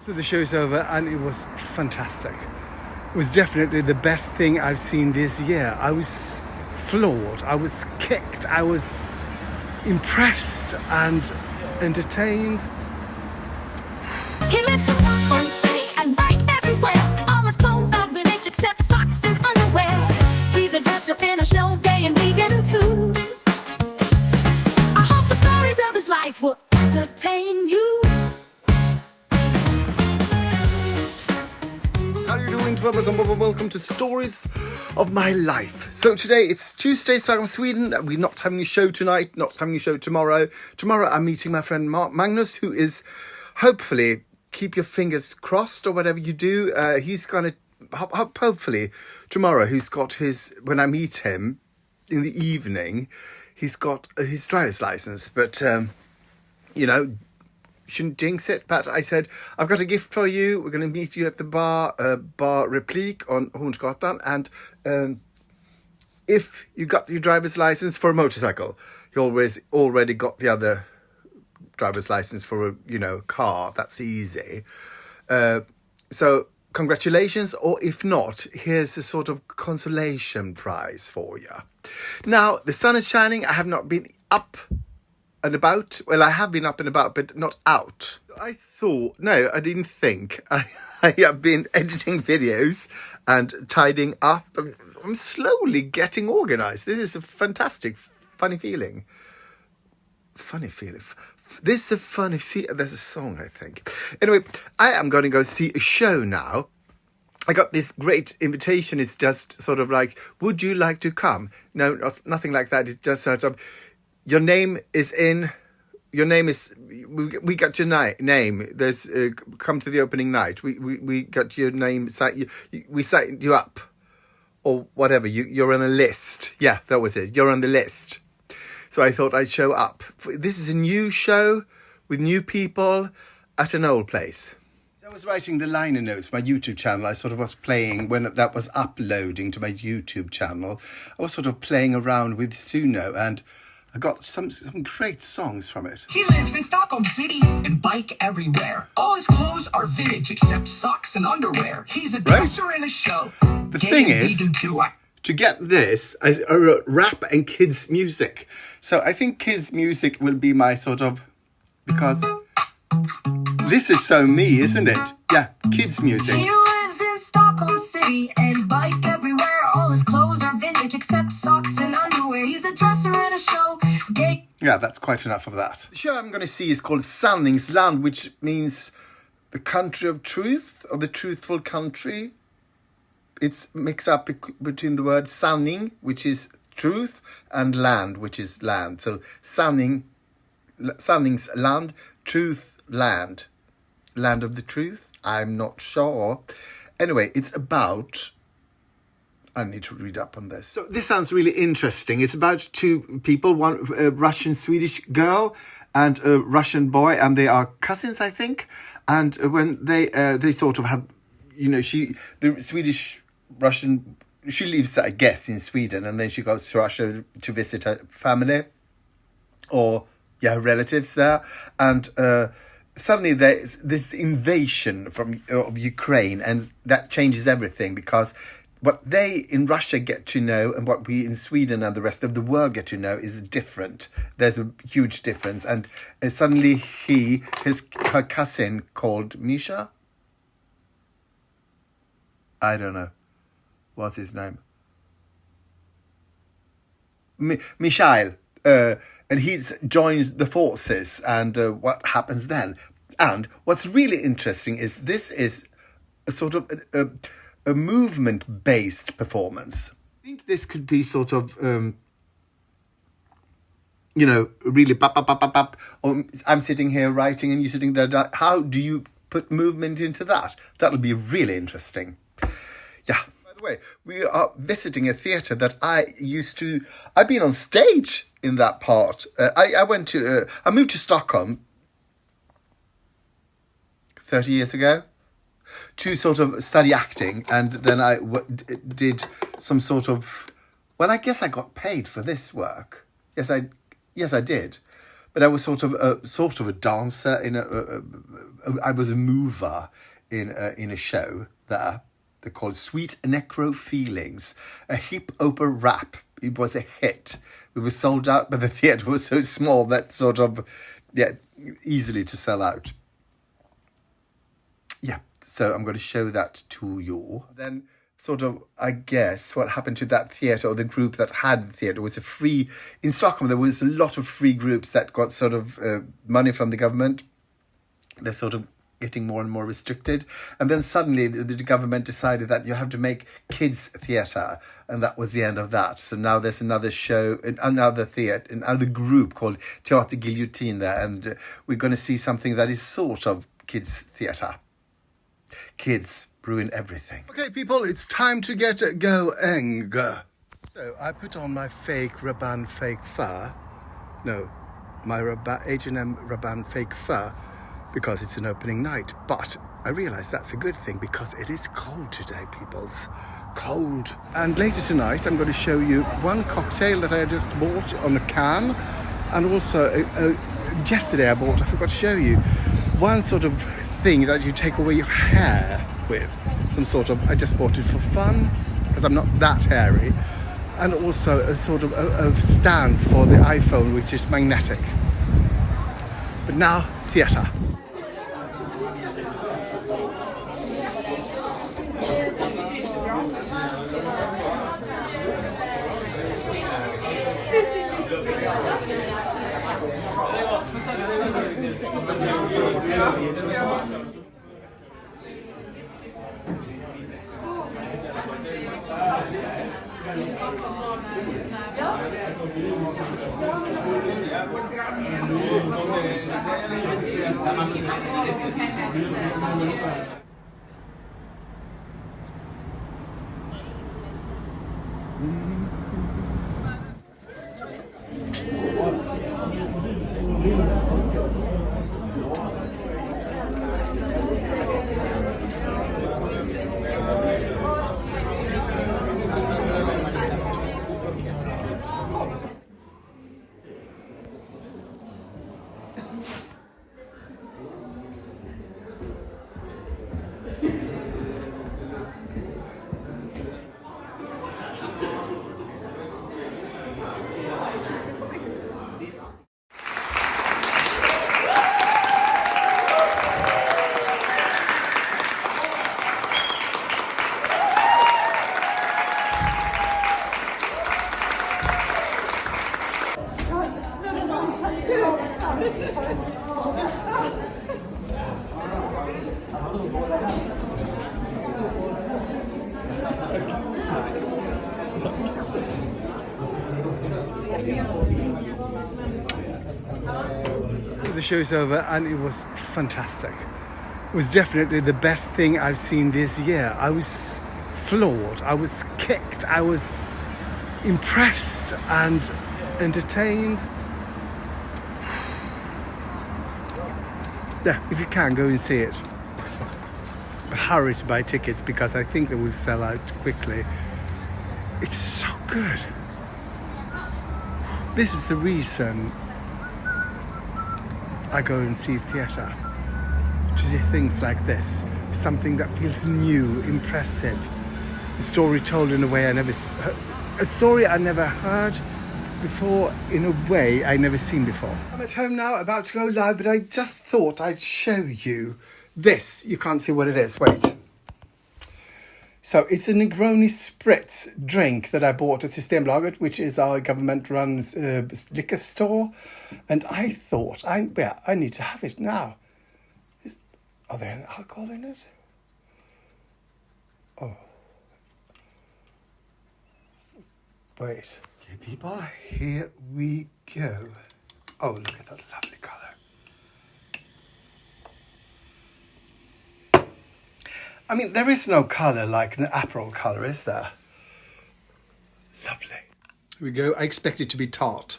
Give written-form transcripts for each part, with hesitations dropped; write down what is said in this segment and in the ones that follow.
So the show's over and it was fantastic. It was definitely the best thing I've seen this year. I was floored, I was kicked, I was impressed and entertained. He lives in Stockholm City and right everywhere. All his clothes are vintage except socks and underwear. He's a dressed up in a show, gay and vegan too. I hope the stories of his life will entertain you. How are you doing, Thomas? And welcome to Stories of My Life. So today it's Tuesday, Stockholm, Sweden. We're not having a show tonight, not having a show tomorrow. Tomorrow I'm meeting my friend Magnus, who is hopefully, keep your fingers crossed or whatever you do. He's going to, hopefully tomorrow, he's got his, when I meet him in the evening, he's got his driver's license. But, you know, shouldn't jinx it, but I said, I've got a gift for you. We're going to meet you at the bar Replique on Hornsgatan. And if you got your driver's license for a motorcycle, you already got the other driver's license for a car. That's easy. So congratulations, or if not, here's a sort of consolation prize for you. Now, the sun is shining. I have not been up and about. Well, I have been up and about, but not out. I didn't think. I have been editing videos and tidying up. I'm slowly getting organised. This is a fantastic, funny feeling. This is a funny feeling. There's a song, I think. Anyway, I am going to go see a show now. I got this great invitation. It's just sort of like, would you like to come? No, nothing like that. It's just sort of, we got your name. There's come to the opening night. We got your name. We signed you up, or whatever. You're on a list. Yeah, that was it. You're on the list. So I thought I'd show up. This is a new show with new people at an old place. I was writing the liner notes, my YouTube channel. I sort of was playing when that was uploading to my YouTube channel. I was sort of playing around with Suno, and I got some great songs from it. He lives in Stockholm City and bike everywhere. All his clothes are vintage except socks and underwear. He's a dresser in a show. The thing is, to get this, I wrote rap and kids music. So I think kids music will be my sort of, because this is so me, isn't it? Yeah, kids music. He lives in Stockholm City and bike everywhere. All his clothes are vintage except socks and underwear. He's a dresser in a show. Gay. Yeah, that's quite enough of that. The show I'm going to see is called SANNINGSLAND, which means the country of truth, or the truthful country. It's mixed up between the word sanning, which is truth, and land, which is land. So SANNINGSLAND, truth, land. Land of the truth? I'm not sure. Anyway, it's about, I need to read up on this. So this sounds really interesting. It's about two people, one a Russian-Swedish girl and a Russian boy, and they are cousins, I think. And when they sort of have, the Swedish-Russian, she lives, I guess, in Sweden, and then she goes to Russia to visit her family or, her relatives there. And suddenly there's this invasion of Ukraine, and that changes everything, because what they in Russia get to know and what we in Sweden and the rest of the world get to know is different. There's a huge difference. And suddenly her cousin called Misha. I don't know. What's his name? Mikhail. And he joins the forces, and what happens then? And what's really interesting is this is a sort of a movement-based performance. I think this could be sort of, really pop. Or I'm sitting here writing and you're sitting there. How do you put movement into that? That'll be really interesting. Yeah. By the way, we are visiting a theatre that I've been on stage in that part. I moved to Stockholm 30 years ago to sort of study acting, and then I did some sort of, well, I guess I got paid for this work. Yes, I did. But I was sort of a dancer I was a mover in a show there. They're called Sweet Necro Feelings, a hip opera rap. It was a hit. We were sold out, but the theatre was so small that sort of, easily to sell out. Yeah, so I'm going to show that to you. Then sort of, I guess, what happened to that theatre or the group that had the theatre was in Stockholm, there was a lot of free groups that got sort of money from the government. They're sort of getting more and more restricted. And then suddenly the government decided that you have to make kids theatre. And that was the end of that. So now there's another show, another theatre, another group called Teater Giljotin there. And we're going to see something that is sort of kids theatre. Kids ruin everything. Okay, people, it's time to get going. So I put on my fake Rabanne fake fur. No, my H&M Rabanne fake fur because it's an opening night. But I realise that's a good thing because it is cold today, peoples. Cold. And later tonight, I'm going to show you one cocktail that I just bought on a can. And also, yesterday I forgot to show you, one sort of thing that you take away your hair with. Some sort of, I just bought it for fun because I'm not that hairy. And also a sort of a stand for the iPhone, which is magnetic. But now, theatre. So the show's over and it was fantastic. It was definitely the best thing I've seen this year. I was floored, I was kicked, I was impressed and entertained. Yeah, if you can, go and see it. But hurry to buy tickets because I think they will sell out quickly. It's so good. This is the reason I go and see theatre. To see things like this. Something that feels new, impressive. A story told in a way a story I never heard before, in a way I never seen before. I'm at home now, about to go live, but I just thought I'd show you this. You can't see what it is, wait. So it's a Negroni Spritz drink that I bought at Systembolaget, which is our government-run liquor store. And I thought, I need to have it now. Are there any alcohol in it? Oh. Wait. Okay, people, here we go. Oh, look at that lovely colour. I mean, there is no colour like an Aperol colour, is there? Lovely. Here we go. I expect it to be tart.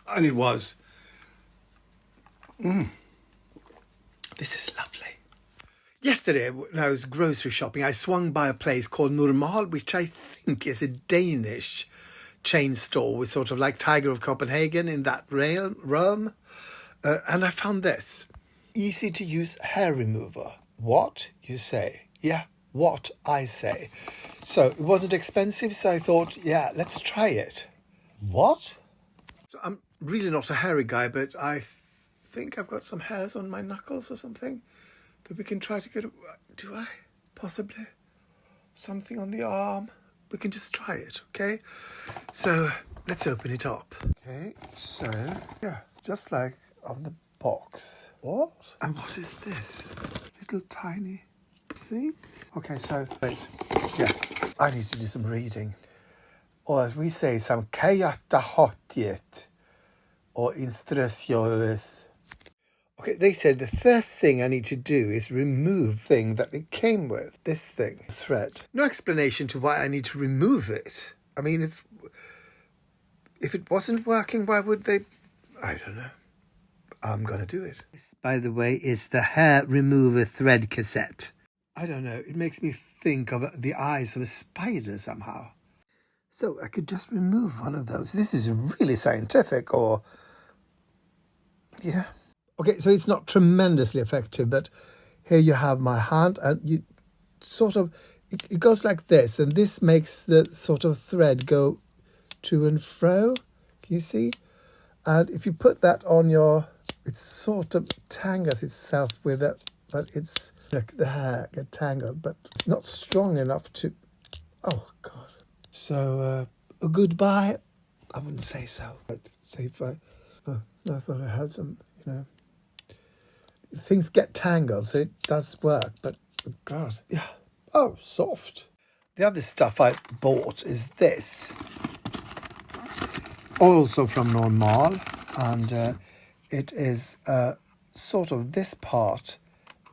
And it was. This is lovely. Yesterday, when I was grocery shopping, I swung by a place called Normal, which I think is a Danish chain store with sort of like Tiger of Copenhagen in that realm. And I found this. Easy to use hair remover. What? You say. Yeah, what I say. So it wasn't expensive, so I thought, yeah, let's try it. What? So I'm really not a hairy guy, but I think I've got some hairs on my knuckles or something that we can try to get... Do I? Possibly. Something on the arm. We can just try it, okay? So let's open it up. Okay, so, yeah, just like on the box. What? And what is this? Little tiny things? Okay, so, wait. Yeah, I need to do some reading. Or as we say, some kajatahotiet. Or instrucciones. Okay, they said the first thing I need to do is remove the thing that it came with. This thing, thread. No explanation to why I need to remove it. I mean, if it wasn't working, why would they... I don't know. I'm going to do it. This, by the way, is the hair remover thread cassette. I don't know. It makes me think of the eyes of a spider somehow. So I could just remove one of those. This is really scientific, or... Yeah. Okay, so it's not tremendously effective, but here you have my hand, and you sort of, it goes like this, and this makes the sort of thread go to and fro. Can you see? And if you put that on your, it sort of tangles itself with it, but it's like the hair get tangled, but not strong enough to, oh God. So, a goodbye? I wouldn't say so. But say if I thought I had some, you know, things get tangled, so it does work, but oh God, yeah. Oh, soft. The other stuff I bought is this, also from Normal, and it is sort of, this part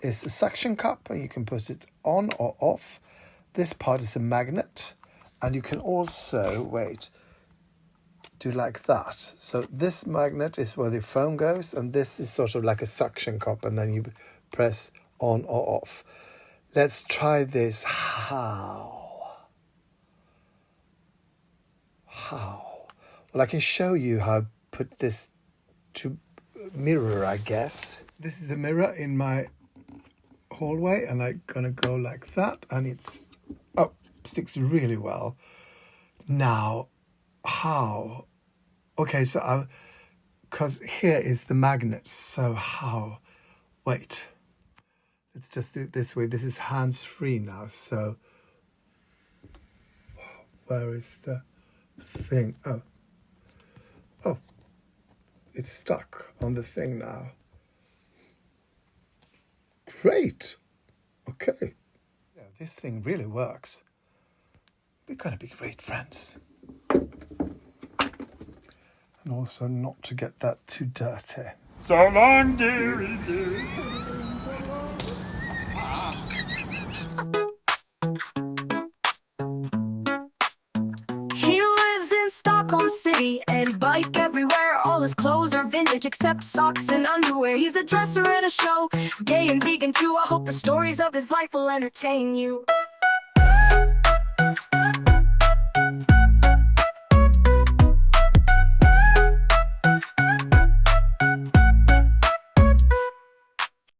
is a suction cup, and you can put it on or off. This part is a magnet, and you can also, wait, do like that. So this magnet is where the phone goes, and this is sort of like a suction cup, and then you press on or off. Let's try this. How? Well, I can show you how I put this to mirror, I guess. This is the mirror in my hallway, and I'm gonna go like that, and it's, oh, sticks really well. Now, how? Okay, so because here is the magnet, so how? Wait, let's just do it this way. This is hands-free now, so where is the thing? Oh, it's stuck on the thing now. Great. Okay. Yeah, this thing really works. We're gonna be great friends. And also not to get that too dirty. So long, dearie dear. He lives in Stockholm City and bike everywhere. All his clothes are vintage except socks and underwear. He's a dresser at a show, gay and vegan too. I hope the stories of his life will entertain you.